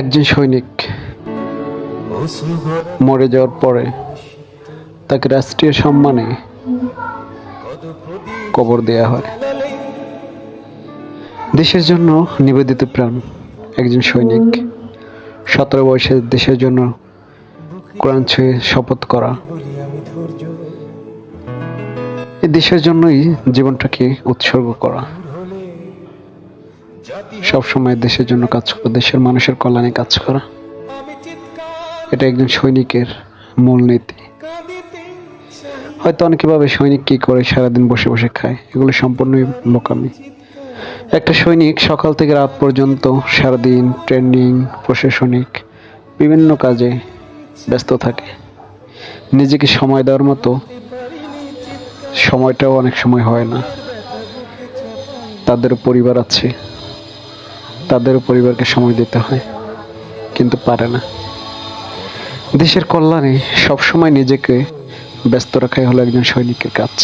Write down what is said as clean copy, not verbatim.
একজন সৈনিক মরে যাওয়ার পরে তাকে রাষ্ট্রীয় সম্মানে কবর দেয়া হয়। দেশের জন্য নিবেদিত প্রাণ একজন সৈনিক 17 বয়সে দেশের জন্য কোরআন ছুঁয়ে শপথ করা, এই দেশের জন্যই জীবনটাকে উৎসর্গ করা, সবসময় দেশের জন্য কাজ করা, দেশের মানুষের কল্যাণে কাজ করা, এটা একজন সৈনিকের মূলনীতি। হয়তো অনেকে ভাবে সৈনিক কি করে, সারাদিন বসে বসে খায়, এগুলো সম্পূর্ণই বোকামি। একটা সৈনিক সকাল থেকে রাত পর্যন্ত সারাদিন ট্রেনিং, প্রশাসনিক বিভিন্ন কাজে ব্যস্ত থাকে। নিজেকে সময় দেওয়ার মতো সময়টাও অনেক সময় হয় না। তাদেরও পরিবার আছে, তাদেরও পরিবারকে সময় দিতে হয়, কিন্তু পারে না। দেশের কল্যাণে সবসময় নিজেকে ব্যস্ত রাখাই হলো একজন সৈনিকের কাজ।